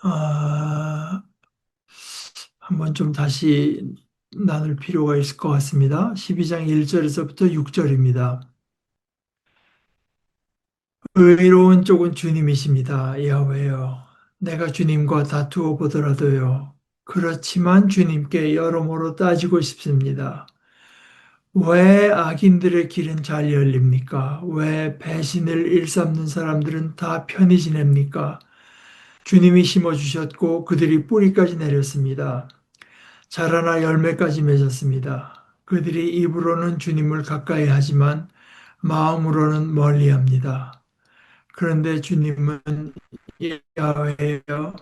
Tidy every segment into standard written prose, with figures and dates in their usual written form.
아, 한번 좀 다시 나눌 필요가 있을 것 같습니다. 12장 1절에서부터 6절입니다. 의로운 쪽은 주님이십니다. 야훼여. 내가 주님과 다투어 보더라도요. 그렇지만 주님께 여러모로 따지고 싶습니다. 왜 악인들의 길은 잘 열립니까? 왜 배신을 일삼는 사람들은 다 편히 지냅니까? 주님이 심어주셨고 그들이 뿌리까지 내렸습니다. 자라나 열매까지 맺었습니다. 그들이 입으로는 주님을 가까이 하지만 마음으로는 멀리합니다. 그런데 주님은 야훼여,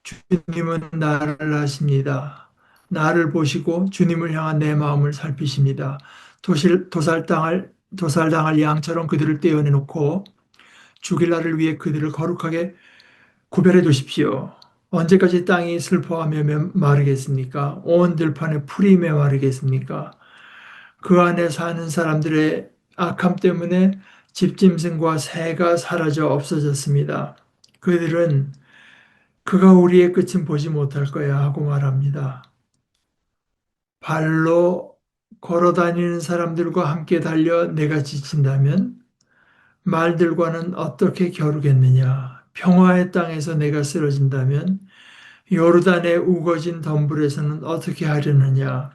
주님은 나를 아십니다. 나를 보시고 주님을 향한 내 마음을 살피십니다. 도살당할 양처럼 그들을 떼어내놓고 죽일 날을 위해 그들을 거룩하게 구별해 두십시오. 언제까지 땅이 슬퍼하며 마르겠습니까? 온 들판에 풀이 메마르겠습니까? 그 안에 사는 사람들의 악함 때문에 집짐승과 새가 사라져 없어졌습니다. 그들은 그가 우리의 끝은 보지 못할 거야 하고 말합니다. 발로 걸어 다니는 사람들과 함께 달려 내가 지친다면 말들과는 어떻게 겨루겠느냐? 평화의 땅에서 내가 쓰러진다면 요르단의 우거진 덤불에서는 어떻게 하려느냐?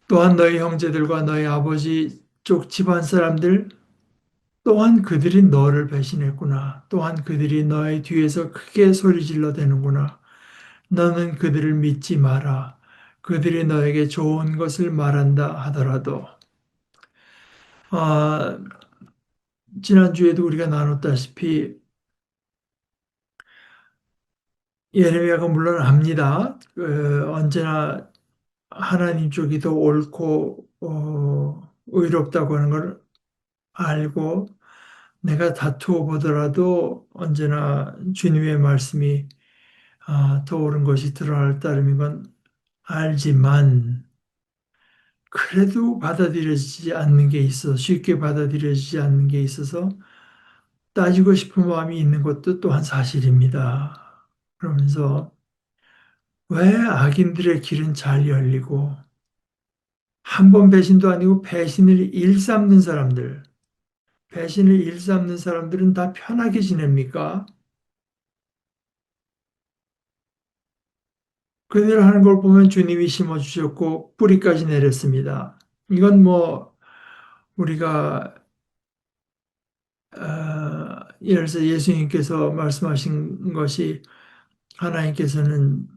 또한 너희 형제들과 너희 아버지 쪽 집안 사람들 또한 그들이 너를 배신했구나. 또한 그들이 너의 뒤에서 크게 소리질러 대는구나. 너는 그들을 믿지 마라. 그들이 너에게 좋은 것을 말한다 하더라도. 아, 지난주에도 우리가 나눴다시피 예레미야가 물론 압니다. 언제나 하나님 쪽이 더 옳고 의롭다고 하는 걸 알고 내가 다투어 보더라도 언제나 주님의 말씀이 더 옳은 것이 드러날 따름인 건 알지만 그래도 받아들여지지 않는 게 있어 쉽게 받아들여지지 않는 게 있어서 따지고 싶은 마음이 있는 것도 또한 사실입니다. 그러면서 왜 악인들의 길은 잘 열리고 한 번 배신도 아니고 배신을 일삼는 사람들은 다 편하게 지냅니까? 그들 하는 걸 보면 주님이 심어주셨고 뿌리까지 내렸습니다. 이건 뭐 우리가 예를 들어서 예수님께서 말씀하신 것이 하나님께서는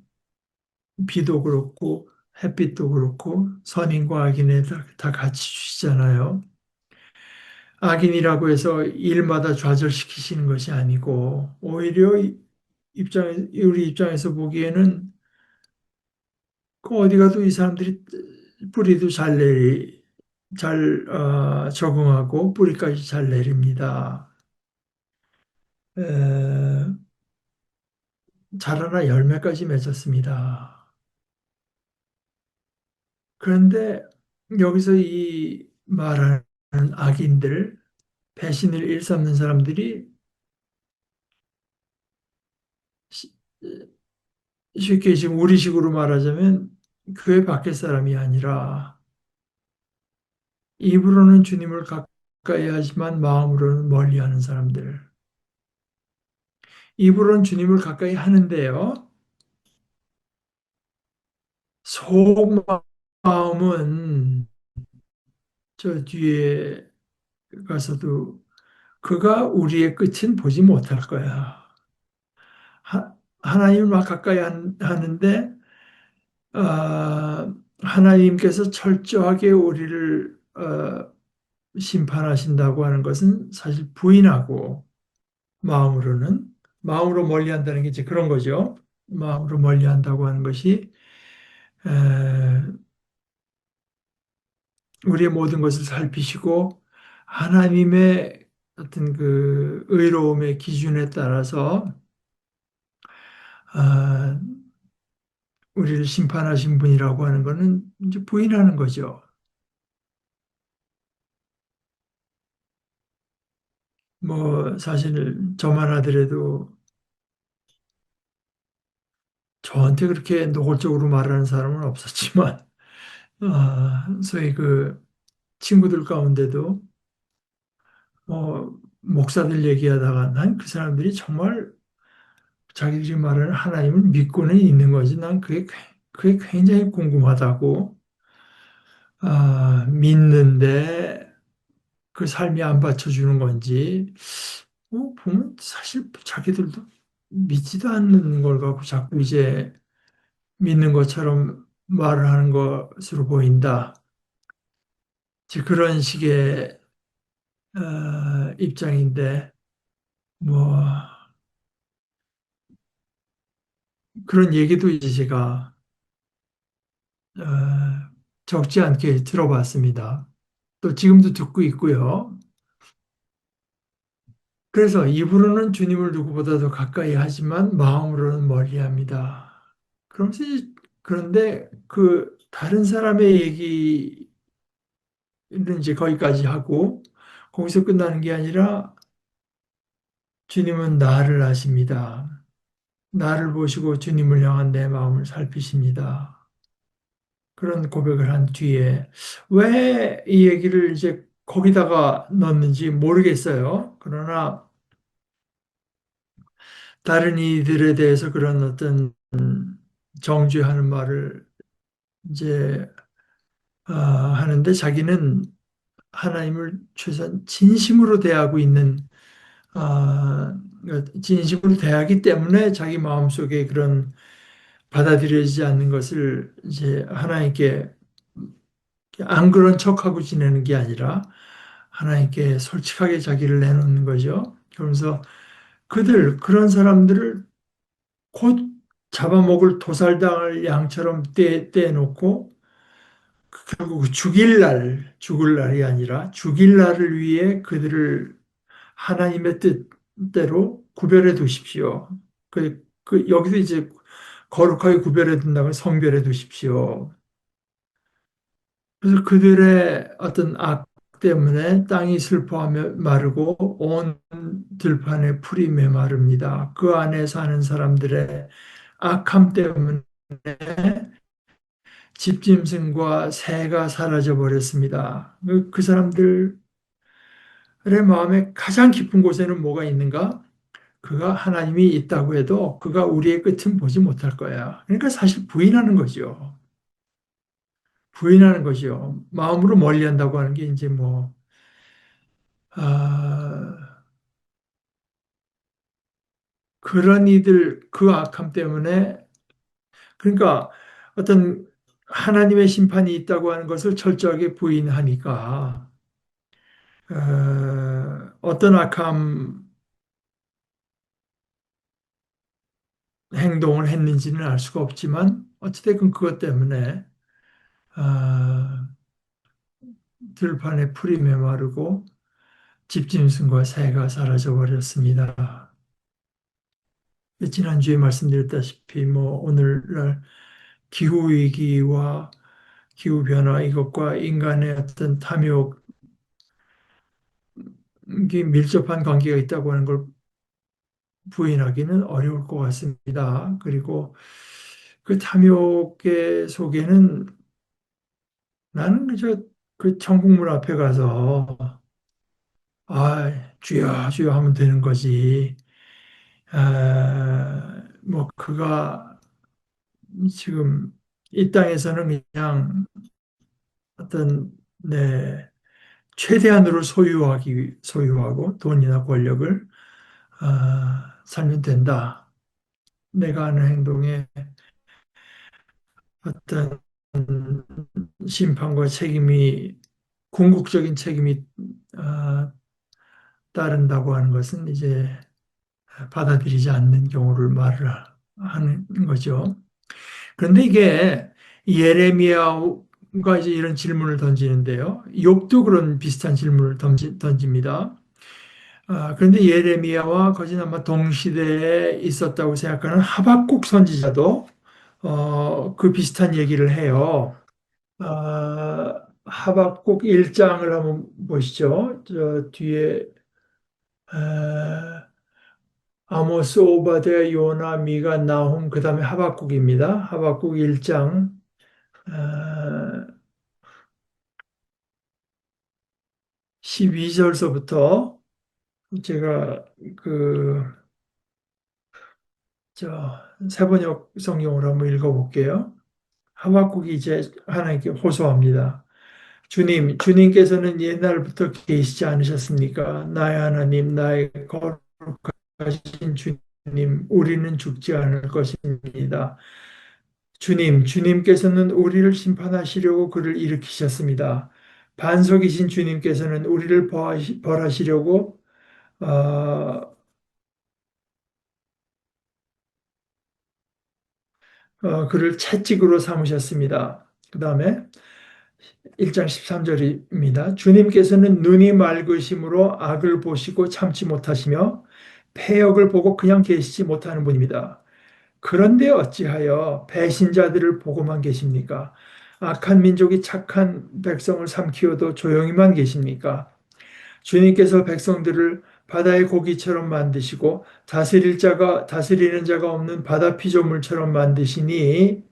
비도 그렇고 햇빛도 그렇고 선인과 악인에 다 같이 주시잖아요. 악인이라고 해서 일마다 좌절시키시는 것이 아니고 오히려 우리 입장에서 보기에는 그 어디 가도 이 사람들이 뿌리도 잘 적응하고 뿌리까지 잘 내립니다. 에, 자라나 열매까지 맺었습니다. 그런데 여기서 이 말하는 악인들, 배신을 일삼는 사람들이 시- 쉽게 지금 우리식으로 말하자면 교회 밖의 사람이 아니라 입으로는 주님을 가까이 하지만 마음으로는 멀리하는 사람들. 입으로는 주님을 가까이 하는데요. 속마음은 저 뒤에 가서도 그가 우리의 끝은 보지 못할 거야. 하나님을 막 가까이 하는데 하나님께서 철저하게 우리를 심판하신다고 하는 것은 사실 부인하고 마음으로는 마음으로 멀리한다는 게 이제 그런 거죠. 마음으로 멀리한다고 하는 것이 에, 우리의 모든 것을 살피시고 하나님의 어떤 그 의로움의 기준에 따라서 아, 우리를 심판하신 분이라고 하는 것은 이제 부인하는 거죠. 뭐 사실 저만 하더라도 저한테 그렇게 노골적으로 말하는 사람은 없었지만, 소위 그 친구들 가운데도 목사들 얘기하다가 난 그 사람들이 정말 자기들이 말하는 하나님을 믿고는 있는 거지. 난 그게 굉장히 궁금하다고. 믿는데 그 삶이 안 받쳐주는 건지, 보면 사실 자기들도 믿지도 않는 걸 갖고 자꾸 이제 믿는 것처럼 말을 하는 것으로 보인다. 이제 그런 식의 입장인데, 뭐, 그런 얘기도 이제 제가 어, 적지 않게 들어봤습니다. 또 지금도 듣고 있고요. 그래서 입으로는 주님을 누구보다도 가까이 하지만 마음으로는 멀리합니다. 그러면서 그런데 그 다른 사람의 얘기는 이제 거기까지 하고 거기서 끝나는 게 아니라 주님은 나를 아십니다. 나를 보시고 주님을 향한 내 마음을 살피십니다. 그런 고백을 한 뒤에 왜 이 얘기를 이제 거기다가 넣었는지 모르겠어요. 그러나 다른 이들에 대해서 그런 어떤 정죄하는 말을 이제 하는데 자기는 하나님을 최소한 진심으로 대하고 있는 진심으로 대하기 때문에 자기 마음속에 그런 받아들여지지 않는 것을 이제 하나님께 안 그런 척하고 지내는 게 아니라 하나님께 솔직하게 자기를 내놓는 거죠. 그러면서 그런 사람들을 곧 잡아먹을 도살당할 양처럼 떼놓고 결국 죽을 날이 아니라 죽일 날을 위해 그들을 하나님의 뜻대로 구별해 두십시오. 여기서 이제 거룩하게 구별해 둔다면 성별해 두십시오. 그래서 그들의 어떤 악 때문에 땅이 슬퍼하며 마르고 온 들판에 풀이 메마릅니다. 그 안에 사는 사람들의 악함 때문에 집짐승과 새가 사라져 버렸습니다. 그 사람들의 마음에 가장 깊은 곳에는 뭐가 있는가? 그가 하나님이 있다고 해도 그가 우리의 끝은 보지 못할 거야. 그러니까 사실 부인하는 거죠. 부인하는 거죠. 마음으로 멀리한다고 하는 게 이제 뭐 아, 그런 이들 그 악함 때문에 그러니까 어떤 하나님의 심판이 있다고 하는 것을 철저하게 부인하니까 어떤 악함 행동을 했는지는 알 수가 없지만 어찌됐건 그것 때문에 아, 들판에 풀이 메마르고 집짐승과 새가 사라져 버렸습니다. 지난주에 말씀드렸다시피 뭐 오늘날 기후 위기와 기후 변화 이것과 인간의 어떤 탐욕이 밀접한 관계가 있다고 하는 걸 부인하기는 어려울 것 같습니다. 그리고 그 탐욕의 속에는 나는 그저 그 천국문 앞에 가서 주여 주여 하면 되는 거지. 뭐 그가 지금 이 땅에서는 그냥 어떤 최대한으로 소유하고 돈이나 권력을 살면 된다. 내가 하는 행동에 어떤 심판과 책임이 궁극적인 책임이 어, 따른다고 하는 것은 이제 받아들이지 않는 경우를 말을 하는 거죠. 그런데 이게 예레미야가 이제 이런 질문을 던지는데요. 욥도 그런 비슷한 질문을 던집니다. 그런데 예레미야와 거진 아마 동시대에 있었다고 생각하는 하박국 선지자도 그 비슷한 얘기를 해요. 하박국 1장을 한번 보시죠. 저 뒤에 아모스, 오바댜, 요나, 미가, 나훔, 그 다음에 하박국입니다. 하박국 1장 12절서부터 제가 그, 세번역 성경으로 한번 읽어볼게요. 하박국이 이제 하나님께 호소합니다. 주님께서는 옛날부터 계시지 않으셨습니까? 나의 하나님, 나의 거룩하신 주님, 우리는 죽지 않을 것입니다. 주님께서는 우리를 심판하시려고 그를 일으키셨습니다. 반석이신 주님께서는 우리를 벌하시려고 어, 그를 채찍으로 삼으셨습니다. 그 다음에 1장 13절입니다. 주님께서는 눈이 맑으심으로 악을 보시고 참지 못하시며 패역을 보고 그냥 계시지 못하는 분입니다. 그런데 어찌하여 배신자들을 보고만 계십니까? 악한 민족이 착한 백성을 삼키어도 조용히만 계십니까? 주님께서 백성들을 바다의 고기처럼 만드시고 다스리는 자가 없는 바다 피조물처럼 만드시니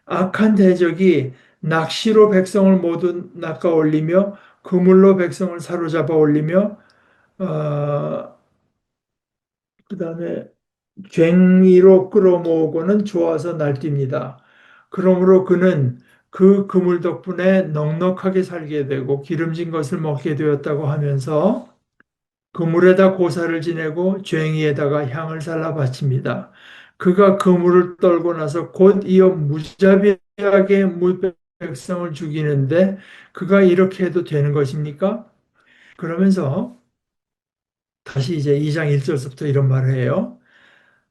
악한 대적이 낚시로 백성을 모두 낚아 올리며 그물로 백성을 사로잡아 올리며 그다음에 괭이로 끌어모으고는 좋아서 날뜁니다. 그러므로 그는 그 그물 덕분에 넉넉하게 살게 되고 기름진 것을 먹게 되었다고 하면서 그물에다 고사를 지내고 괭이에다가 향을 살라 바칩니다. 그가 그물을 떨고 나서 곧 이어 무자비하게 백성을 죽이는데 그가 이렇게 해도 되는 것입니까? 그러면서 다시 이제 2장 1절부터 이런 말을 해요.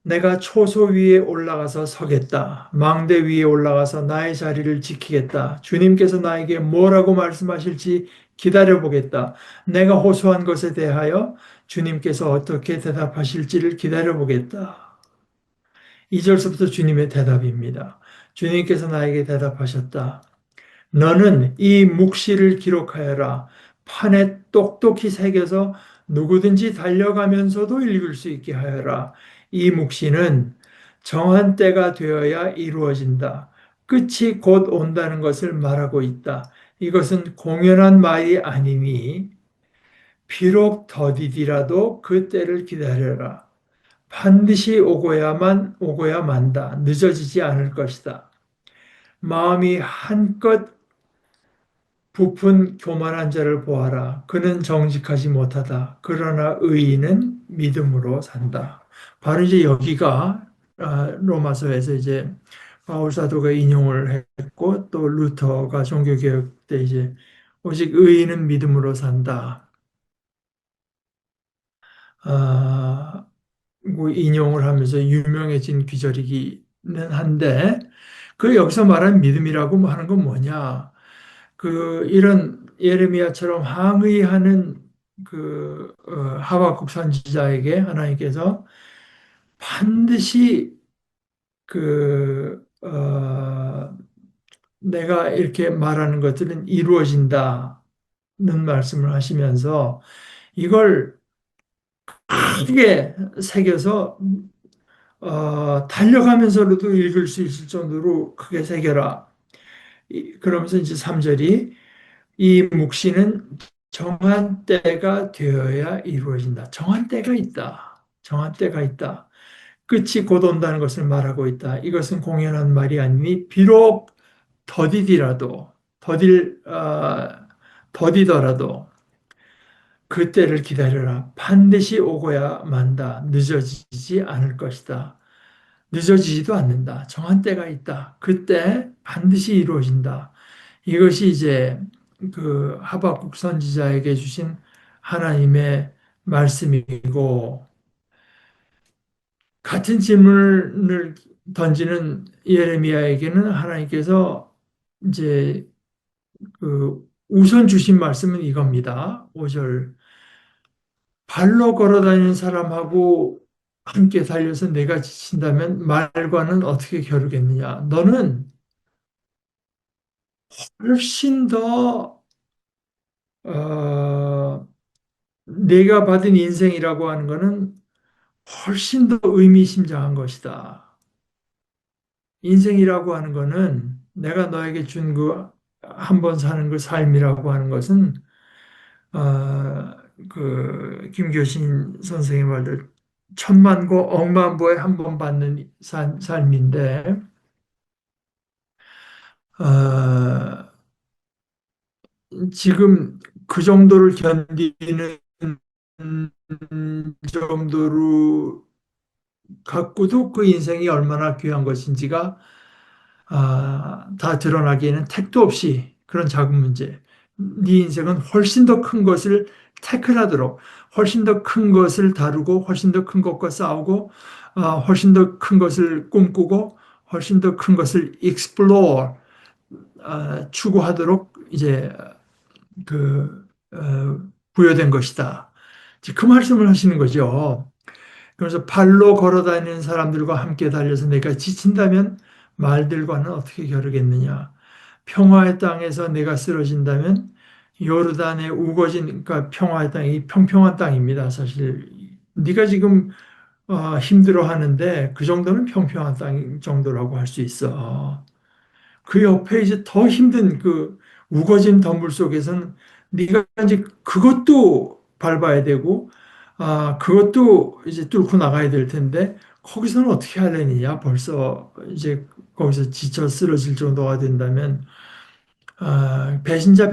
내가 초소 위에 올라가서 서겠다. 망대 위에 올라가서 나의 자리를 지키겠다. 주님께서 나에게 뭐라고 말씀하실지 기다려보겠다. 내가 호소한 것에 대하여 주님께서 어떻게 대답하실지를 기다려보겠다. 2절서부터 주님의 대답입니다. 주님께서 나에게 대답하셨다. 너는 이 묵시를 기록하여라. 판에 똑똑히 새겨서 누구든지 달려가면서도 읽을 수 있게 하여라. 이 묵시는 정한 때가 되어야 이루어진다. 끝이 곧 온다는 것을 말하고 있다. 이것은 공연한 말이 아니니 비록 더디디라도 그 때를 기다려라. 반드시 오고야 만다. 늦어지지 않을 것이다. 마음이 한껏 부푼 교만한 자를 보아라. 그는 정직하지 못하다. 그러나 의인은 믿음으로 산다. 바로 이제 여기가 로마서에서 이제 바울 사도가 인용을 했고 또 루터가 종교개혁 때 이제 오직 의인은 믿음으로 산다. 아, 뭐 인용을 하면서 유명해진 귀절이기는 한데 그 여기서 말하는 믿음이라고 하는 건 뭐냐? 이런 예레미야처럼 항의하는 하박국 선지자에게 하나님께서 반드시 내가 이렇게 말하는 것들은 이루어진다는 말씀을 하시면서 이걸 크게 새겨서 달려가면서라도 읽을 수 있을 정도로 크게 새겨라. 그러면서 이제 3절이 이 묵시는 정한 때가 되어야 이루어진다. 정한 때가 있다. 정한 때가 있다. 끝이 곧 온다는 것을 말하고 있다. 이것은 공연한 말이 아니니 비록 더디디라도 더딜 더디더라도 그 때를 기다려라. 반드시 오고야 만다. 늦어지지 않을 것이다. 늦어지지도 않는다. 정한 때가 있다. 그때 반드시 이루어진다. 이것이 이제 하박국 선지자에게 주신 하나님의 말씀이고 같은 질문을 던지는 예레미야에게는 하나님께서 이제 우선 주신 말씀은 이겁니다. 5절 발로 걸어 다니는 사람하고 함께 달려서 내가 지친다면 말과는 어떻게 겨루겠느냐? 너는 훨씬 더 내가 받은 인생이라고 하는 거는 훨씬 더 의미심장한 것이다. 인생이라고 하는 거는 내가 너에게 준 그 한 번 사는 그 삶이라고 하는 것은 그 김교신 선생의 말들 천만고 억만고에 한 번 받는 삶인데 어, 지금 그 정도를 견디는 정도로 갖고도 그 인생이 얼마나 귀한 것인지가 다 드러나기에는 택도 없이 그런 작은 문제. 네 인생은 훨씬 더 큰 것을 태클하도록 훨씬 더 큰 것을 다루고 훨씬 더 큰 것과 싸우고 훨씬 더 큰 것을 꿈꾸고 훨씬 더 큰 것을 explore 추구하도록 이제 부여된 것이다. 그 말씀을 하시는 거죠. 그래서 발로 걸어 다니는 사람들과 함께 달려서 내가 지친다면 말들과는 어떻게 겨루겠느냐. 평화의 땅에서 내가 쓰러진다면 요르단의 우거진 그러니까 평화의 땅이 평평한 땅입니다. 사실 네가 지금 힘들어 하는데 그 정도는 평평한 땅 정도라고 할 수 있어. 그 옆에 이제 더 힘든 그 우거진 덤불 속에서는 네가 이제 그것도 밟아야 되고 그것도 이제 뚫고 나가야 될 텐데 거기서는 어떻게 하려느냐 벌써 이제 거기서 지쳐 쓰러질 정도가 된다면 배신자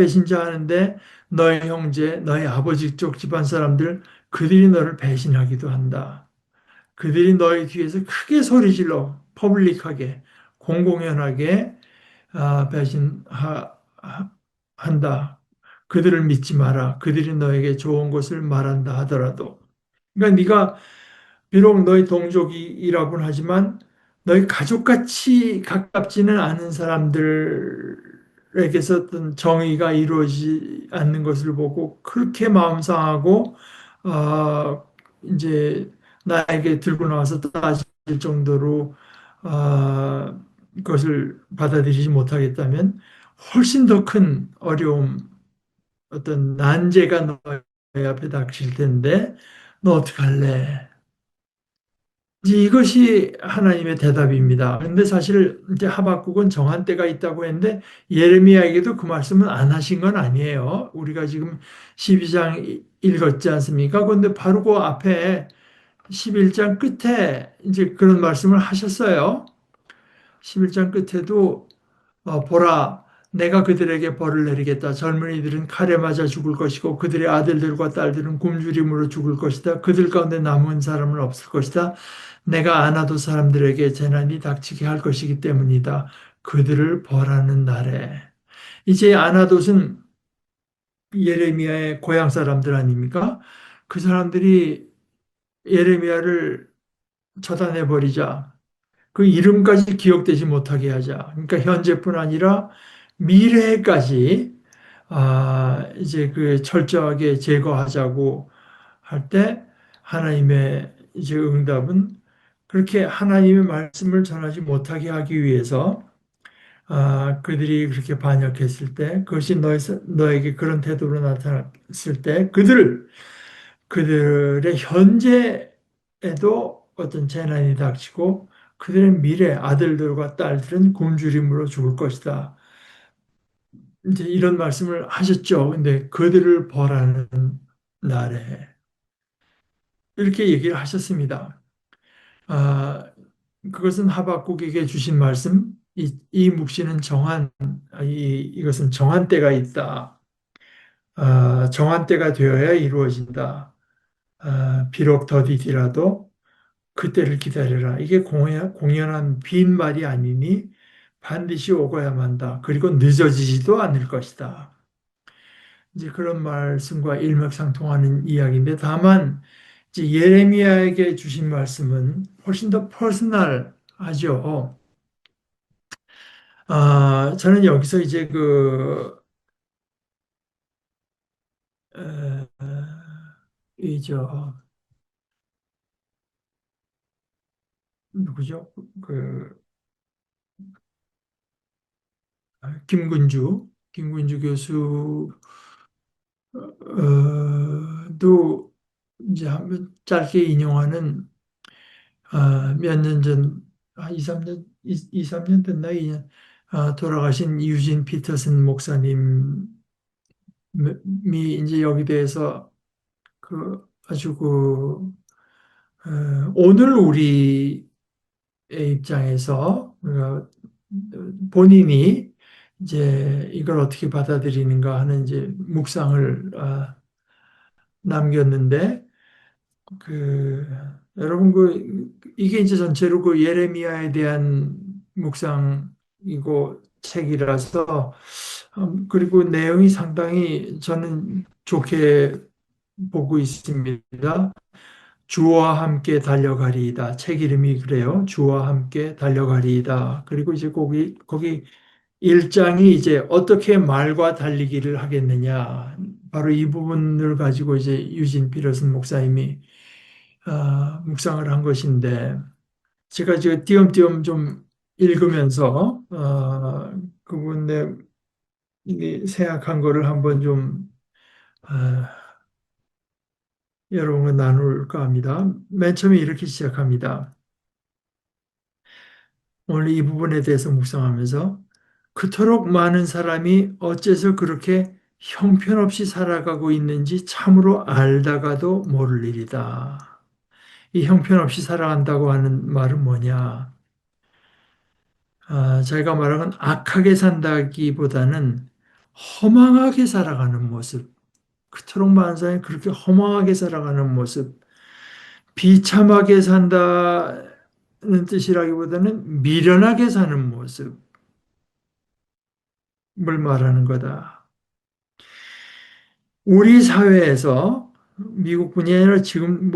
하는데 너의 형제 너의 아버지 쪽 집안 사람들 그들이 너를 배신하기도 한다. 그들이 너의 뒤에서 크게 소리질러 퍼블릭하게 공공연하게 배신한다. 그들을 믿지 마라. 그들이 너에게 좋은 것을 말한다 하더라도. 그러니까 네가 비록 너희 동족이라고는 하지만 너희 가족같이 가깝지는 않은 사람들에게서 어떤 정의가 이루어지지 않는 것을 보고 그렇게 마음 상하고 이제 나에게 들고 나와서 따질 정도로 그것을 받아들이지 못하겠다면 훨씬 더 큰 어려움, 어떤 난제가 너희 앞에 닥칠 텐데 너 어떡할래? 이제 이것이 하나님의 대답입니다. 그런데 사실 이제 하박국은 정한 때가 있다고 했는데 예레미야에게도 그 말씀은 안 하신 건 아니에요. 우리가 지금 12장 읽었지 않습니까? 그런데 바로 그 앞에 11장 끝에 이제 그런 말씀을 하셨어요. 11장 끝에도 보라, 내가 그들에게 벌을 내리겠다. 젊은이들은 칼에 맞아 죽을 것이고 그들의 아들들과 딸들은 굶주림으로 죽을 것이다. 그들 가운데 남은 사람은 없을 것이다. 내가 아나도 사람들에게 재난이 닥치게 할 것이기 때문이다. 그들을 벌하는 날에. 이제 아나돗은 예레미야의 고향 사람들 아닙니까? 그 사람들이 예레미야를 처단해 버리자. 그 이름까지 기억되지 못하게 하자. 그러니까 현재뿐 아니라 미래까지 이제 그 철저하게 제거하자고 할 때 하나님의 이제 응답은 그렇게 하나님의 말씀을 전하지 못하게 하기 위해서 그들이 그렇게 반역했을 때 그것이 너에게 그런 태도로 나타났을 때 그들의 현재에도 어떤 재난이 닥치고 그들의 미래 아들들과 딸들은 굶주림으로 죽을 것이다. 이제 이런 말씀을 하셨죠. 근데 그들을 벌하는 날에 이렇게 얘기를 하셨습니다. 아, 그것은 하박국에게 주신 말씀, 이 묵시는 이것은 정한 때가 있다. 정한 때가 되어야 이루어진다. 비록 더디더라도 그때를 기다려라. 이게 공연한 빈말이 아니니 반드시 오고야만 한다. 그리고 늦어지지도 않을 것이다. 이제 그런 말씀과 일맥상통하는 이야기인데 다만 이제 예레미야에게 주신 말씀은 훨씬 더 퍼스널하죠. 저는 여기서 이제 어, 이저 누구죠? 그 김군주 교수도 이제 한번 짧게 인용하는 몇 년 전, 2, 3년, 3년 됐나, 2년, 돌아가신 유진 피터슨 목사님이 이제 여기 대해서 그 아주 오늘 우리의 입장에서 본인이 이제 이걸 어떻게 받아들이는가 하는 이제 묵상을 남겼는데 그 여러분 이게 이제 전체로 예레미야에 대한 묵상이고 책이라서 그리고 내용이 상당히 저는 좋게 보고 있습니다. 주와 함께 달려가리이다. 책 이름이 그래요. 주와 함께 달려가리이다. 그리고 이제 거기 1장이 이제 어떻게 말과 달리기를 하겠느냐. 바로 이 부분을 가지고 이제 유진 피터슨 목사님이 묵상을 한 것인데 제가 지금 띄엄띄엄 좀 읽으면서 그분의 이게 생각한 거를 한번 좀 어, 여러분과 나눌까 합니다. 맨 처음에 이렇게 시작합니다. 오늘 이 부분에 대해서 묵상하면서 그토록 많은 사람이 어째서 그렇게 형편없이 살아가고 있는지 참으로 알다가도 모를 일이다. 이 형편없이 살아간다고 하는 말은 뭐냐? 저희가 말하는 악하게 산다기보다는 허망하게 살아가는 모습. 그토록 많은 사람이 그렇게 허망하게 살아가는 모습. 비참하게 산다는 뜻이라기보다는 미련하게 사는 모습을 말하는 거다. 우리 사회에서 미국뿐이 아니라 지금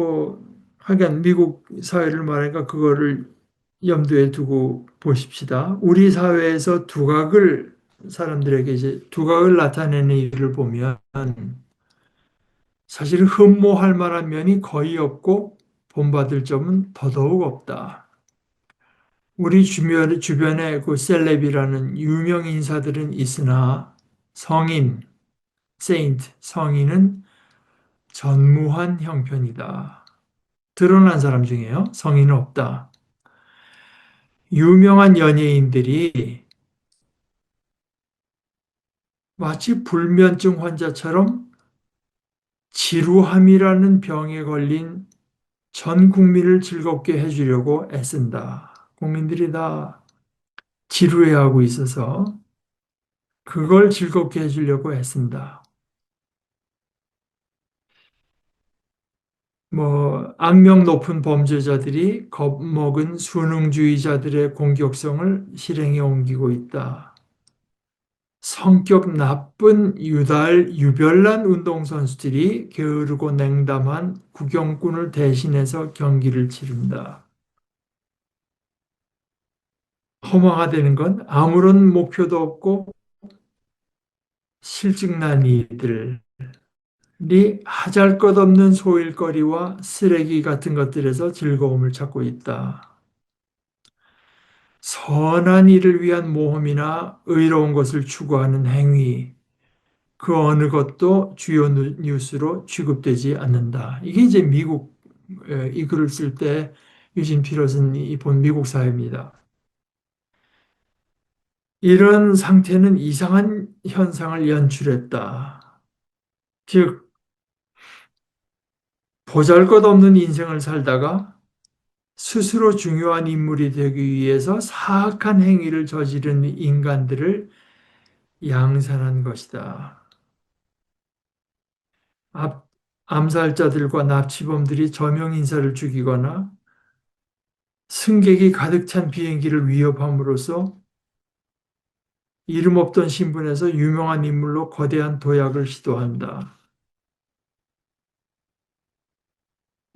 하여간 미국 사회를 말하니까 그거를 염두에 두고 보십시다. 우리 사회에서 사람들에게 이제 두각을 나타내는 일을 보면 사실 흠모할 만한 면이 거의 없고 본받을 점은 더더욱 없다. 우리 주변에 그 셀렙이라는 유명 인사들은 있으나 성인은 전무한 형편이다. 드러난 사람 중에요. 성인은 없다. 유명한 연예인들이 마치 불면증 환자처럼 지루함이라는 병에 걸린 전 국민을 즐겁게 해주려고 애쓴다. 국민들이 다 지루해하고 있어서 그걸 즐겁게 해주려고 애쓴다. 악명 높은 범죄자들이 겁먹은 순응주의자들의 공격성을 실행에 옮기고 있다. 성격 나쁜 유별난 운동선수들이 게으르고 냉담한 구경꾼을 대신해서 경기를 치른다. 허망화되는 건 아무런 목표도 없고 실증난 이들이 하잘것없는 소일거리와 쓰레기 같은 것들에서 즐거움을 찾고 있다. 선한 일을 위한 모험이나 의로운 것을 추구하는 행위, 그 어느 것도 주요 뉴스로 취급되지 않는다. 이게 이제 이 글을 쓸 때 유진 피터슨이 본 미국 사회입니다. 이런 상태는 이상한 현상을 연출했다. 즉, 보잘것없는 인생을 살다가 스스로 중요한 인물이 되기 위해서 사악한 행위를 저지른 인간들을 양산한 것이다. 암살자들과 납치범들이 저명 인사를 죽이거나 승객이 가득 찬 비행기를 위협함으로써 이름 없던 신분에서 유명한 인물로 거대한 도약을 시도한다.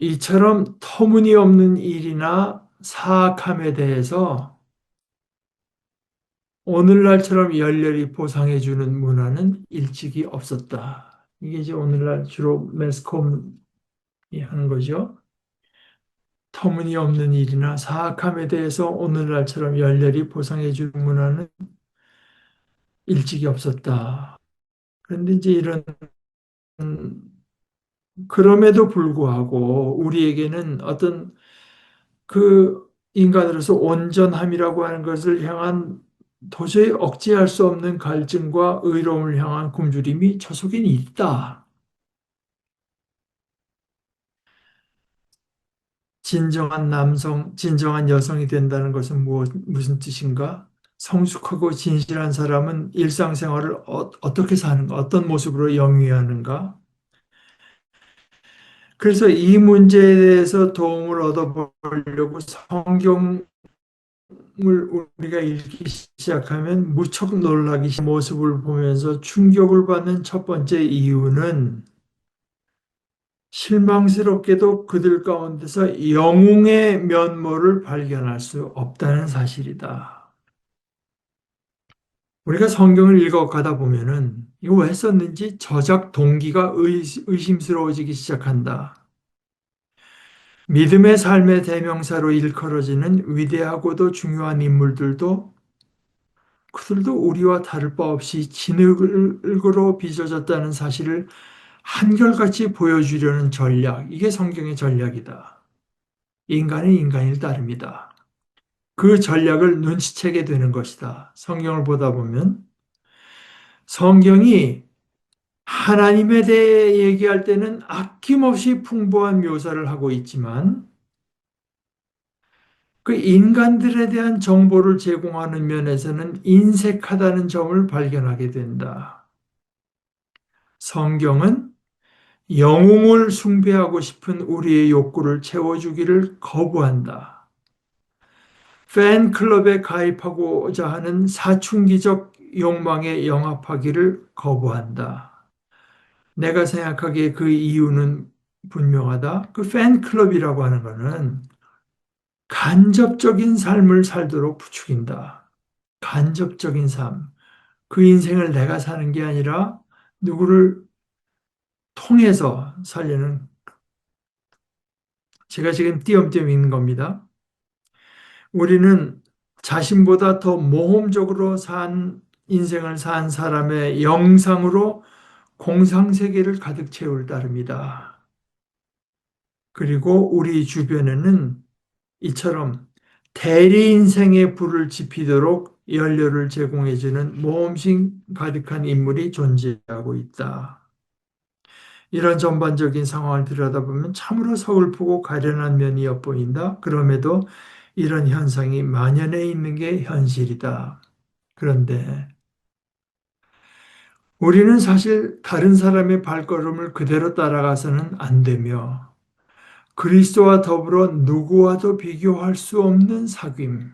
이처럼 터무니없는 일이나 사악함에 대해서 오늘날처럼 열렬히 보상해주는 문화는 일찍이 없었다. 이게 이제 오늘날 주로 매스컴이 하는 거죠. 터무니없는 일이나 사악함에 대해서 오늘날처럼 열렬히 보상해주는 문화는 일찍이 없었다. 그런데 이제 그럼에도 불구하고 우리에게는 어떤 그 인간으로서 온전함이라고 하는 것을 향한 도저히 억제할 수 없는 갈증과 의로움을 향한 굶주림이 저 속에 있다. 진정한 남성, 진정한 여성이 된다는 것은 무슨 뜻인가? 성숙하고 진실한 사람은 일상생활을 떻게 사는가? 어떤 모습으로 영위하는가? 그래서 이 문제에 대해서 도움을 얻어보려고 성경을 우리가 읽기 시작하면 무척 놀라기 시작한 모습을 보면서 충격을 받는 첫 번째 이유는 실망스럽게도 그들 가운데서 영웅의 면모를 발견할 수 없다는 사실이다. 우리가 성경을 읽어가다 보면은 이거 왜 썼는지 저작 동기가 의심스러워지기 시작한다. 믿음의 삶의 대명사로 일컬어지는 위대하고도 중요한 인물들도 그들도 우리와 다를 바 없이 진흙으로 빚어졌다는 사실을 한결같이 보여주려는 전략, 이게 성경의 전략이다. 인간은 인간일 따릅니다. 그 전략을 눈치채게 되는 것이다. 성경을 보다 보면 성경이 하나님에 대해 얘기할 때는 아낌없이 풍부한 묘사를 하고 있지만 그 인간들에 대한 정보를 제공하는 면에서는 인색하다는 점을 발견하게 된다. 성경은 영웅을 숭배하고 싶은 우리의 욕구를 채워주기를 거부한다. 팬클럽에 가입하고자 하는 사춘기적 욕망에 영합하기를 거부한다. 내가 생각하기에 그 이유는 분명하다. 그 팬클럽이라고 하는 것은 간접적인 삶을 살도록 부추긴다. 간접적인 삶. 그 인생을 내가 사는 게 아니라 누구를 통해서 살려는, 제가 지금 띄엄띄엄 있는 겁니다. 우리는 자신보다 더 모험적으로 산 인생을 산 사람의 영상으로 공상세계를 가득 채울 따릅니다. 그리고 우리 주변에는 이처럼 대리 인생의 불을 지피도록 연료를 제공해주는 모험심 가득한 인물이 존재하고 있다. 이런 전반적인 상황을 들여다보면 참으로 서글프고 가련한 면이 엿보인다. 그럼에도 이런 현상이 만연해 있는 게 현실이다. 그런데 우리는 사실 다른 사람의 발걸음을 그대로 따라가서는 안 되며 그리스도와 더불어 누구와도 비교할 수 없는 사귐을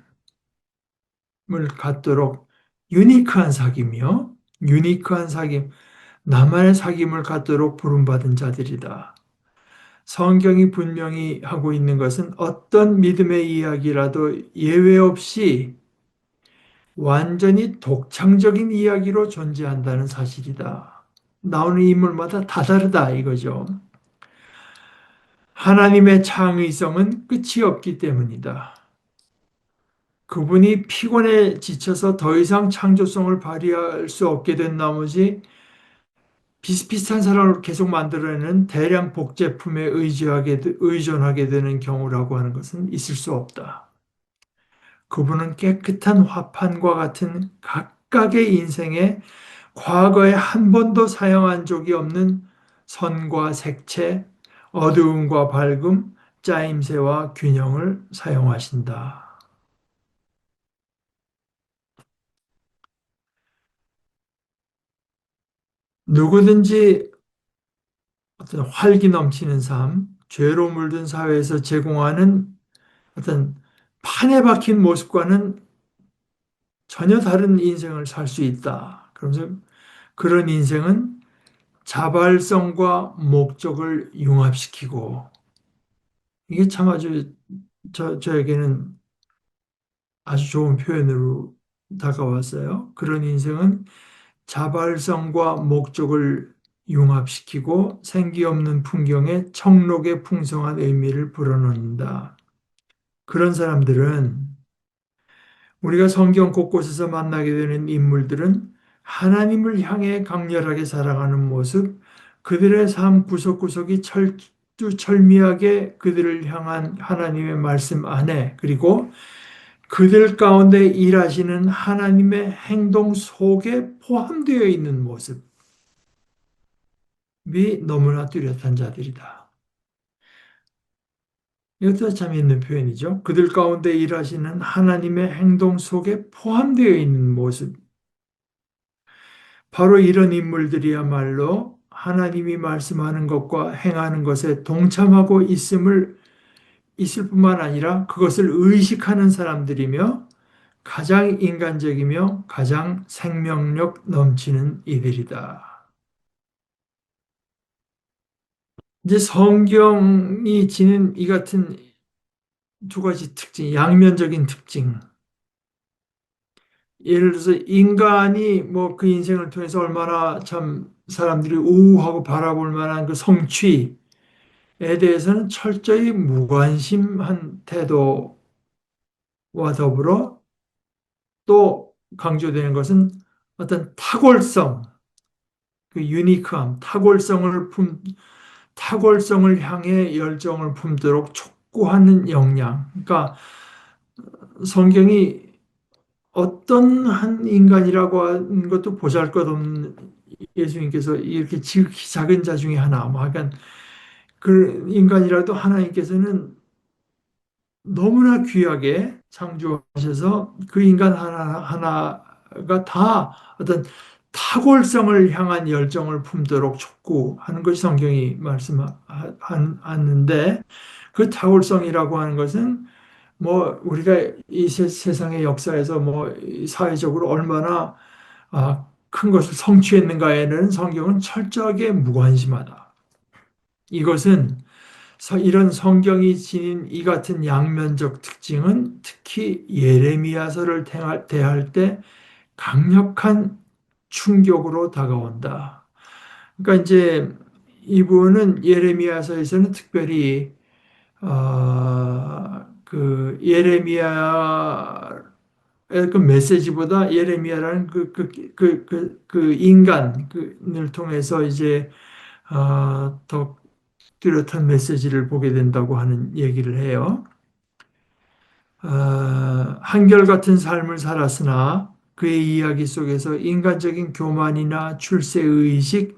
갖도록 유니크한 사귐이요. 유니크한 사귐, 나만의 사귐을 갖도록 부름받은 자들이다. 성경이 분명히 하고 있는 것은 어떤 믿음의 이야기라도 예외 없이 완전히 독창적인 이야기로 존재한다는 사실이다. 나오는 인물마다 다 다르다 이거죠. 하나님의 창의성은 끝이 없기 때문이다. 그분이 피곤에 지쳐서 더 이상 창조성을 발휘할 수 없게 된 나머지 비슷비슷한 사람을 계속 만들어내는 대량 복제품에 의존하게 되는 경우라고 하는 것은 있을 수 없다. 그분은 깨끗한 화판과 같은 각각의 인생에 과거에 한 번도 사용한 적이 없는 선과 색채, 어두움과 밝음, 짜임새와 균형을 사용하신다. 누구든지 어떤 활기 넘치는 삶, 죄로 물든 사회에서 제공하는 어떤 판에 박힌 모습과는 전혀 다른 인생을 살 수 있다. 그러면서 그런 인생은 자발성과 목적을 융합시키고 이게 참 아주 저에게는 아주 좋은 표현으로 다가왔어요. 그런 인생은 자발성과 목적을 융합시키고 생기 없는 풍경에 청록의 풍성한 의미를 불어넣는다. 그런 사람들은 우리가 성경 곳곳에서 만나게 되는 인물들은 하나님을 향해 강렬하게 살아가는 모습, 그들의 삶 구석구석이 철두철미하게 그들을 향한 하나님의 말씀 안에, 그리고 그들 가운데 일하시는 하나님의 행동 속에 포함되어 있는 모습이 너무나 뚜렷한 자들이다. 이것도 참 있는 표현이죠. 그들 가운데 일하시는 하나님의 행동 속에 포함되어 있는 모습. 바로 이런 인물들이야말로 하나님이 말씀하는 것과 행하는 것에 동참하고 있을 뿐만 아니라 그것을 의식하는 사람들이며 가장 인간적이며 가장 생명력 넘치는 이들이다. 이제 성경이 지닌 이 같은 두 가지 특징, 양면적인 특징. 예를 들어서 인간이 뭐 그 인생을 통해서 얼마나 참 사람들이 우우하고 바라볼 만한 그 성취에 대해서는 철저히 무관심한 태도와 더불어 또 강조되는 것은 어떤 탁월성, 그 유니크함, 탁월성을 향해 열정을 품도록 촉구하는 역량. 그러니까 성경이 어떤 한 인간이라고 하는 것도 보잘것없는 예수님께서 이렇게 지극히 작은 자 중에 하나, 뭐 하여간 그 인간이라도 하나님께서는 너무나 귀하게 창조하셔서 그 인간 하나하나가 다 어떤 탁월성을 향한 열정을 품도록 촉구하는 것이 성경이 말씀하는데, 그 탁월성이라고 하는 것은 뭐 우리가 이 세상의 역사에서 뭐 사회적으로 얼마나 큰 것을 성취했는가에는 성경은 철저하게 무관심하다. 이것은 이런 성경이 지닌 이 같은 양면적 특징은 특히 예레미야서를 대할 때 강력한 충격으로 다가온다. 그러니까 이제 이분은 예레미야서에서는 특별히 그 예레미야의 그 메시지보다 예레미야라는 그 인간을 통해서 이제 더 뚜렷한 메시지를 보게 된다고 하는 얘기를 해요. 한결같은 삶을 살았으나 그의 이야기 속에서 인간적인 교만이나 출세의식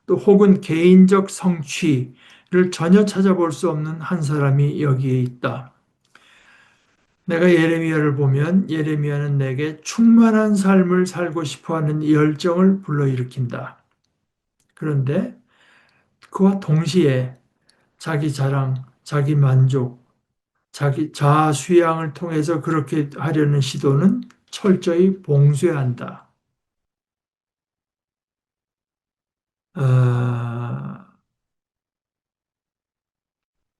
또 혹은 개인적 성취를 전혀 찾아볼 수 없는 한 사람이 여기에 있다. 내가 예레미야를 보면 예레미야는 내게 충만한 삶을 살고 싶어하는 열정을 불러일으킨다. 그런데 그와 동시에 자기 자랑, 자기 만족, 자기 자아 수양을 통해서 그렇게 하려는 시도는 철저히 봉쇄한다. 어,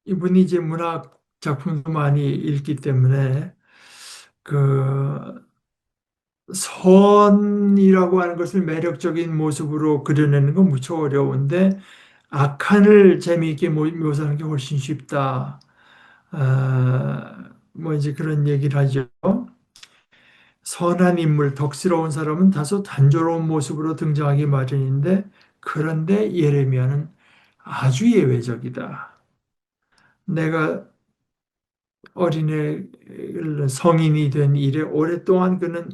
이분이 이제 문학 작품도 많이 읽기 때문에 그 선이라고 하는 것을 매력적인 모습으로 그려내는 건 무척 어려운데 악한을 재미있게 묘사하는 게 훨씬 쉽다. 뭐 이제 그런 얘기를 하죠. 선한 인물, 덕스러운 사람은 다소 단조로운 모습으로 등장하기 마련인데 그런데 예레미야는 아주 예외적이다. 내가 어린애 성인이 된 이래 오랫동안 그는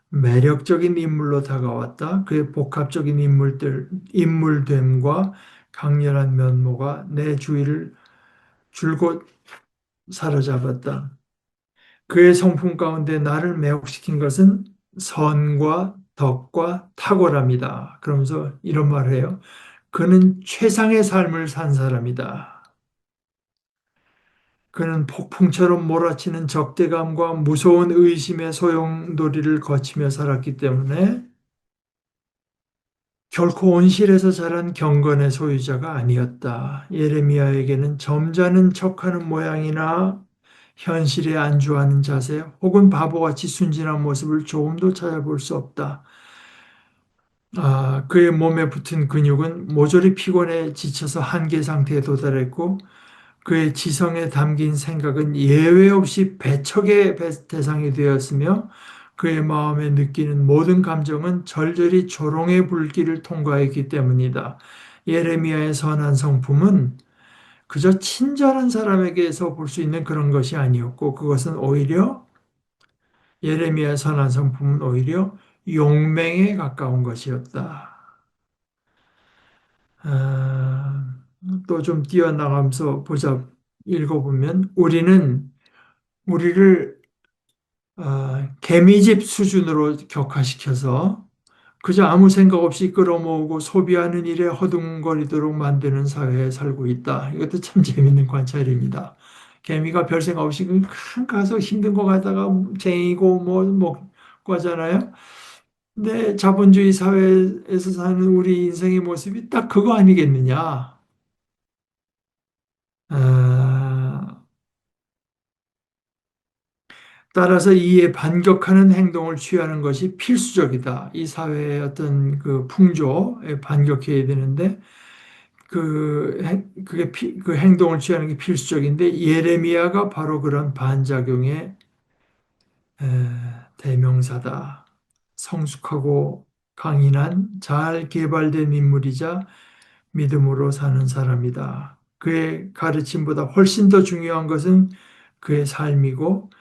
매력적인 인물로 다가왔다. 그의 복합적인 인물됨과 강렬한 면모가 내 주위를 줄곧 사로잡았다. 그의 성품 가운데 나를 매혹시킨 것은 선과 덕과 탁월함이다. 그러면서 이런 말을 해요. 그는 최상의 삶을 산 사람이다. 그는 폭풍처럼 몰아치는 적대감과 무서운 의심의 소용돌이를 거치며 살았기 때문에 결코 온실에서 자란 경건의 소유자가 아니었다. 예레미야에게는 점잖은 척하는 모양이나 현실에 안주하는 자세 혹은 바보같이 순진한 모습을 조금도 찾아볼 수 없다. 그의 몸에 붙은 근육은 모조리 피곤에 지쳐서 한계 상태에 도달했고 그의 지성에 담긴 생각은 예외 없이 배척의 대상이 되었으며 그의 마음에 느끼는 모든 감정은 절절히 조롱의 불길을 통과했기 때문이다. 예레미야의 선한 성품은 그저 친절한 사람에게서 볼 수 있는 그런 것이 아니었고 그것은 오히려 예레미야 선한 성품은 오히려 용맹에 가까운 것이었다. 또 좀 뛰어나가면서 보자 읽어보면 우리를 개미집 수준으로 격화시켜서 그저 아무 생각 없이 끌어모으고 소비하는 일에 허둥거리도록 만드는 사회에 살고 있다. 이것도 참 재밌는 관찰입니다. 개미가 별 생각 없이 그냥 가서 힘든 거 가다가 쟁이고 뭐 먹고 하잖아요. 근데 자본주의 사회에서 사는 우리 인생의 모습이 딱 그거 아니겠느냐. 아, 따라서 이에 반격하는 행동을 취하는 것이 필수적이다. 이 사회의 어떤 그 풍조에 반격해야 되는데 그 행동을 취하는 게 필수적인데 예레미야가 바로 그런 반작용의 대명사다. 성숙하고 강인한 잘 개발된 인물이자 믿음으로 사는 사람이다. 그의 가르침보다 훨씬 더 중요한 것은 그의 삶이고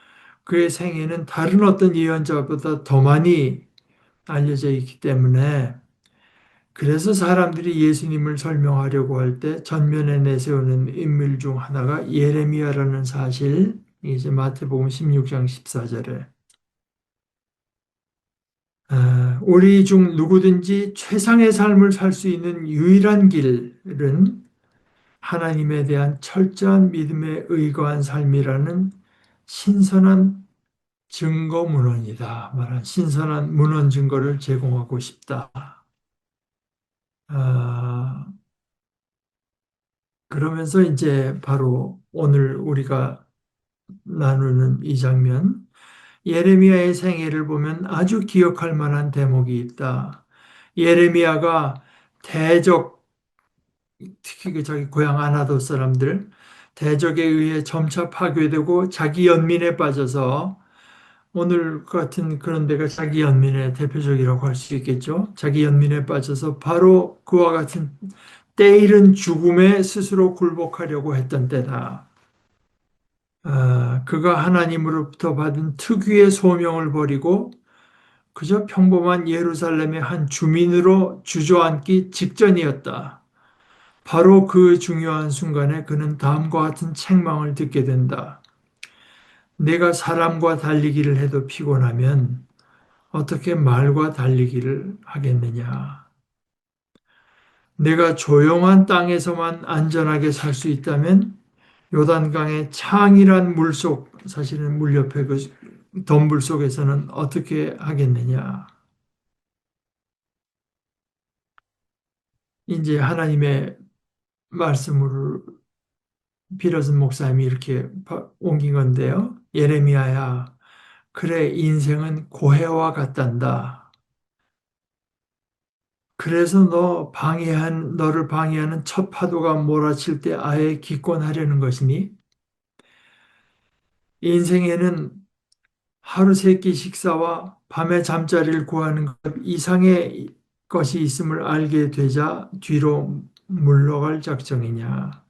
그의 생애는 다른 어떤 예언자보다 더 많이 알려져 있기 때문에 그래서 사람들이 예수님을 설명하려고 할 때 전면에 내세우는 인물 중 하나가 예레미야라는 사실, 이제 마태복음 16장 14절에 우리 중 누구든지 최상의 삶을 살 수 있는 유일한 길은 하나님에 대한 철저한 믿음에 의거한 삶이라는 신선한 증거 문헌이다. 말한 신선한 문헌 증거를 제공하고 싶다. 아, 그러면서 이제 바로 오늘 우리가 나누는 이 장면, 예레미야의 생애를 보면 아주 기억할 만한 대목이 있다. 예레미야가 대적, 특히 그 자기 고향 아나도 사람들, 대적에 의해 점차 파괴되고 자기 연민에 빠져서 오늘 같은 그런 데가 자기 연민의 대표적이라고 할 수 있겠죠. 자기 연민에 빠져서 바로 그와 같은 때이른 죽음에 스스로 굴복하려고 했던 때다. 그가 하나님으로부터 받은 특유의 소명을 버리고 그저 평범한 예루살렘의 한 주민으로 주저앉기 직전이었다. 바로 그 중요한 순간에 그는 다음과 같은 책망을 듣게 된다. 내가 사람과 달리기를 해도 피곤하면 어떻게 말과 달리기를 하겠느냐. 내가 조용한 땅에서만 안전하게 살 수 있다면 요단강의 창이란 물속, 사실은 물 옆에 그 덤불 속에서는 어떻게 하겠느냐. 이제 하나님의 말씀을 빌어슨 목사님이 이렇게 옮긴 건데요. 예레미야야, 그래, 인생은 고해와 같단다. 그래서 너를 방해하는 첫 파도가 몰아칠 때 아예 기권하려는 것이니, 인생에는 하루 세끼 식사와 밤에 잠자리를 구하는 것 이상의 것이 있음을 알게 되자 뒤로 물러갈 작정이냐.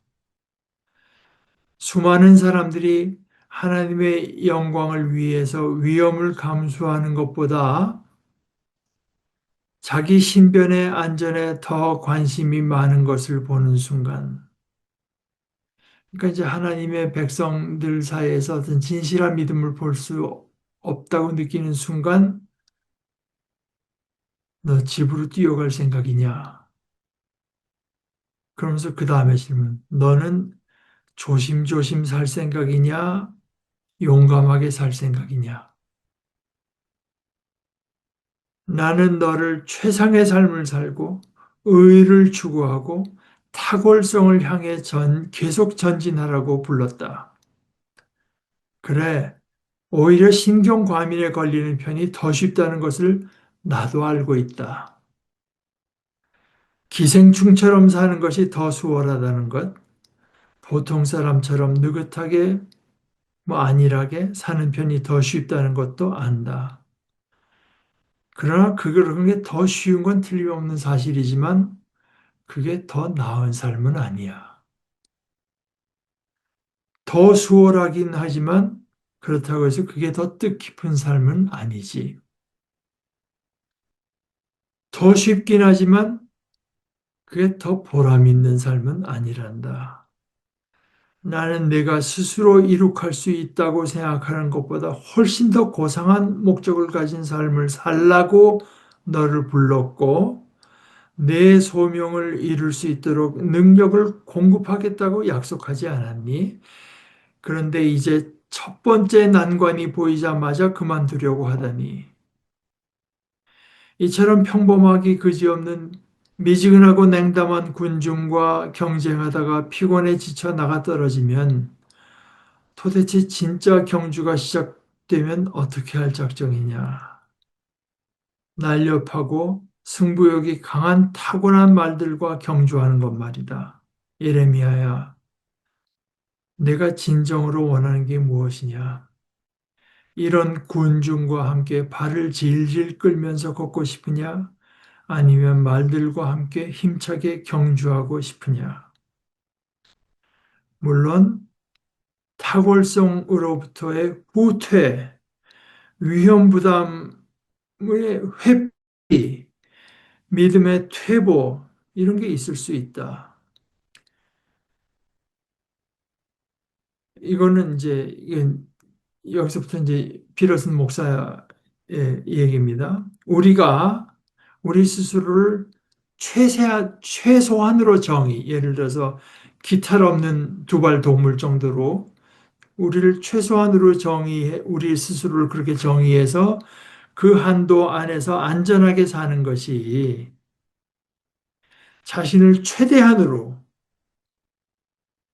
수많은 사람들이 하나님의 영광을 위해서 위험을 감수하는 것보다 자기 신변의 안전에 더 관심이 많은 것을 보는 순간, 그러니까 이제 하나님의 백성들 사이에서 어떤 진실한 믿음을 볼 수 없다고 느끼는 순간, 너 집으로 뛰어갈 생각이냐? 그러면서 그 다음에 질문, 너는 조심조심 살 생각이냐? 용감하게 살 생각이냐? 나는 너를 최상의 삶을 살고 의를 추구하고 탁월성을 향해 계속 전진하라고 불렀다. 그래, 오히려 신경과민에 걸리는 편이 더 쉽다는 것을 나도 알고 있다. 기생충처럼 사는 것이 더 수월하다는 것, 보통 사람처럼 느긋하게, 안일하게 사는 편이 더 쉽다는 것도 안다. 그러나 그런 게 더 쉬운 건 틀림없는 사실이지만 그게 더 나은 삶은 아니야. 더 수월하긴 하지만 그렇다고 해서 그게 더 뜻깊은 삶은 아니지. 더 쉽긴 하지만 그게 더 보람 있는 삶은 아니란다. 나는 내가 스스로 이룩할 수 있다고 생각하는 것보다 훨씬 더 고상한 목적을 가진 삶을 살라고 너를 불렀고, 내 소명을 이룰 수 있도록 능력을 공급하겠다고 약속하지 않았니? 그런데 이제 첫 번째 난관이 보이자마자 그만두려고 하다니. 이처럼 평범하기 그지없는 미지근하고 냉담한 군중과 경쟁하다가 피곤에 지쳐 나가 떨어지면 도대체 진짜 경주가 시작되면 어떻게 할 작정이냐. 날렵하고 승부욕이 강한 타고난 말들과 경주하는 것 말이다. 예레미야야, 내가 진정으로 원하는 게 무엇이냐? 이런 군중과 함께 발을 질질 끌면서 걷고 싶으냐? 아니면 말들과 함께 힘차게 경주하고 싶으냐? 물론 탁월성으로부터의 후퇴, 위험 부담의 회피, 믿음의 퇴보 이런 게 있을 수 있다. 이거는 이제 여기서부터 이제 피러슨 목사의 얘기입니다. 우리가 우리 스스로를 최소한으로 정의, 예를 들어서 깃털 없는 두발 동물 정도로 우리를 최소한으로 정의해, 우리 스스로를 그렇게 정의해서 그 한도 안에서 안전하게 사는 것이 자신을 최대한으로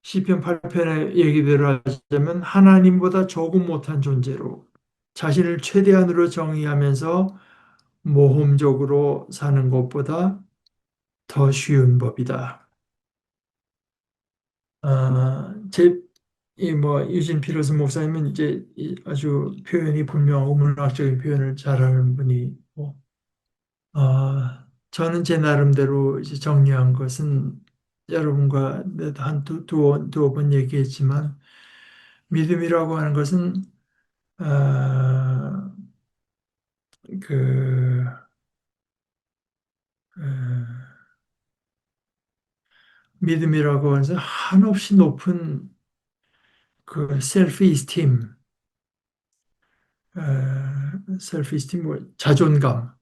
시편 8편의 얘기대로 하자면 하나님보다 조금 못한 존재로 자신을 최대한으로 정의하면서 모험적으로 사는 것보다 더 쉬운 법이다. 유진 피러스 목사님은 이제 아주 표현이 분명하고 문학적인 표현을 잘하는 분이고, 저는 제 나름대로 이제 정리한 것은 여러분과 두어 번 얘기했지만, 믿음이라고 하는 것은, 아, 그, 어, 믿음이라고 하는 것은 한없이 높은 그 셀프 이스팀, 셀프 이스팀, 자존감,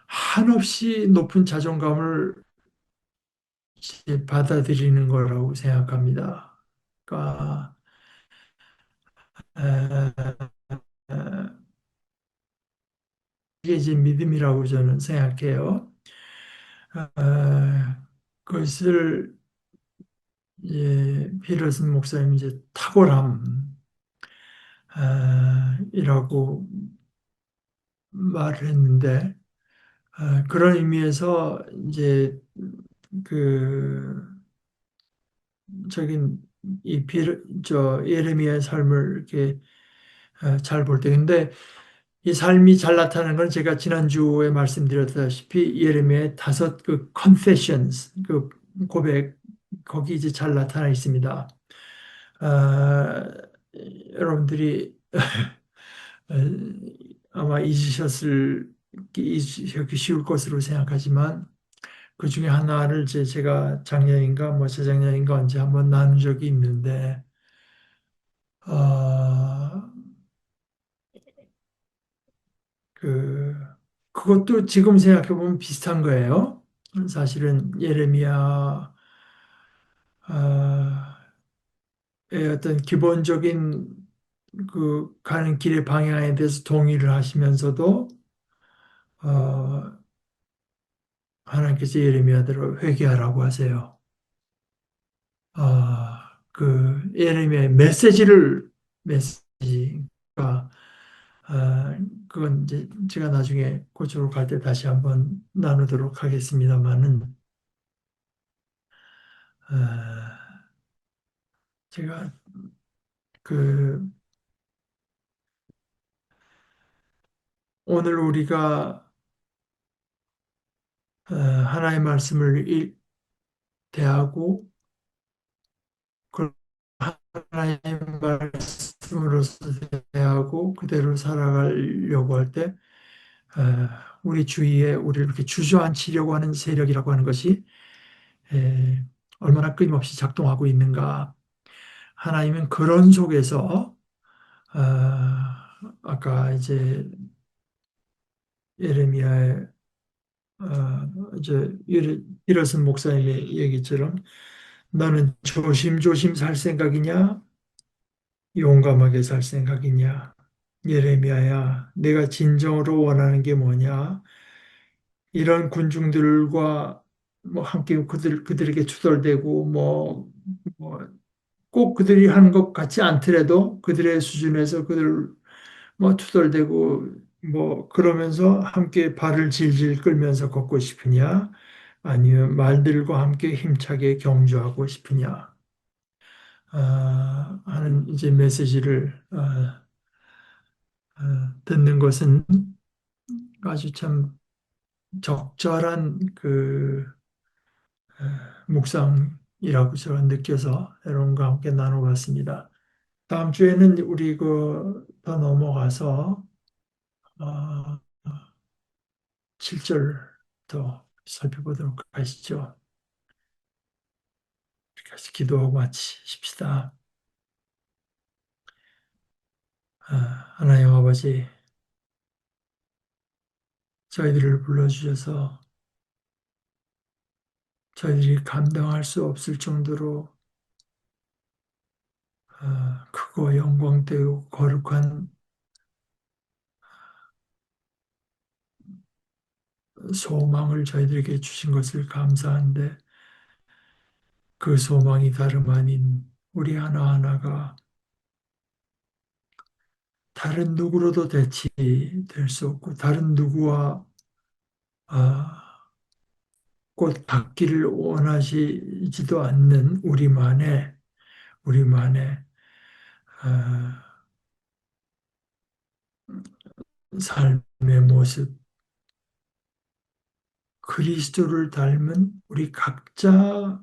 한없이 높은 자존감을 받아들이는 거라고 생각합니다. 그러니까, 에, 에, 이게 이제 믿음이라고 저는 생각해요. 그것을 피러슨 목사님이 이제 탁월함이라고 말을 했는데, 그런 의미에서 이제 그 저긴 예레미야의 삶을 이렇게 잘 볼 때, 근데 이 삶이 잘 나타나는 건 제가 지난주에 말씀드렸다시피 예레미야의 다섯 그 confessions, 그 고백, 거기 이제 잘 나타나 있습니다. 아, 여러분들이 어, 아마 잊으셨기 쉬울 것으로 생각하지만 그 중에 하나를 제가 작년인가 뭐 재작년인가 언제 한번 나눈 적이 있는데, 어, 그 그것도 지금 생각해 보면 비슷한 거예요. 사실은 예레미야의 어떤 기본적인 그 가는 길의 방향에 대해서 동의를 하시면서도 어, 하나님께서 예레미야대로 회개하라고 하세요. 그 예레미야의 메시지가 그건 이제 제가 나중에 그쪽으로 갈 때 다시 한번 나누도록 하겠습니다만은, 제가 그 오늘 우리가 하나의 말씀을 대하고 하나님 말씀으로서 대하고 그대로 살아가려고 할 때, 우리 주위에 우리를 이렇게 주저앉히려고 하는 세력이라고 하는 것이 에, 얼마나 끊임없이 작동하고 있는가. 하나님은 그런 속에서 아까 이제 예레미야의 이제 이러슨 목사님의 얘기처럼 너는 조심조심 살 생각이냐? 용감하게 살 생각이냐? 예레미야야, 내가 진정으로 원하는 게 뭐냐? 이런 군중들과 뭐 함께 그들에게 투덜대고 꼭 그들이 하는 것 같지 않더라도 그들의 수준에서 그들 뭐 투덜대고 뭐 그러면서 함께 발을 질질 끌면서 걷고 싶으냐? 아니면 말들과 함께 힘차게 경주하고 싶으냐? 하는 이제 메시지를 듣는 것은 아주 참 적절한 그 묵상이라고 저는 느껴서 여러분과 함께 나눠봤습니다. 다음 주에는 우리 그 더 넘어가서 어, 7절 더 살펴보도록 하시죠. 같이 기도하고 마치십시다. 하나님 아버지, 저희들을 불러주셔서 저희들이 감당할 수 없을 정도로 크고 영광되고 거룩한 소망을 저희들에게 주신 것을 감사한데 그 소망이 다름 아닌 우리 하나하나가 다른 누구로도 대치될 수 없고 다른 누구와 아, 곧 닿기를 원하시지도 않는 우리만의 아, 삶의 모습, 그리스도를 닮은 우리 각자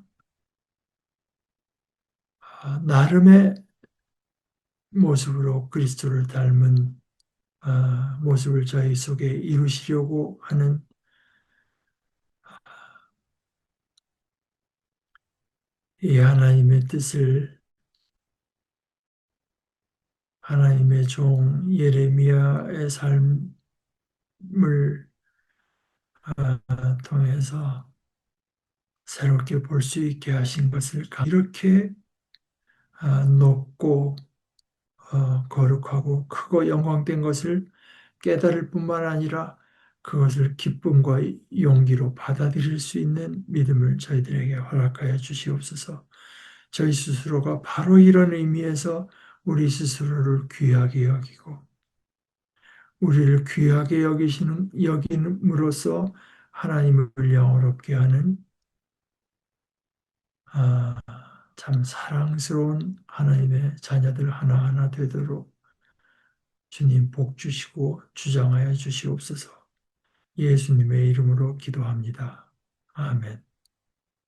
나름의 모습으로 그리스도를 닮은 모습을 저희 속에 이루시려고 하는 이 하나님의 뜻을 하나님의 종 예레미야의 삶을 통해서 새롭게 볼 수 있게 하신 것을 이렇게 높고 거룩하고 크고 영광된 것을 깨달을 뿐만 아니라 그것을 기쁨과 용기로 받아들일 수 있는 믿음을 저희들에게 허락하여 주시옵소서. 저희 스스로가 바로 이런 의미에서 우리 스스로를 귀하게 여기고 우리를 귀하게 여김으로써 하나님을 영화롭게 하는 아, 참 사랑스러운 하나님의 자녀들 하나하나 되도록 주님 복 주시고 주장하여 주시옵소서. 예수님의 이름으로 기도합니다. 아멘.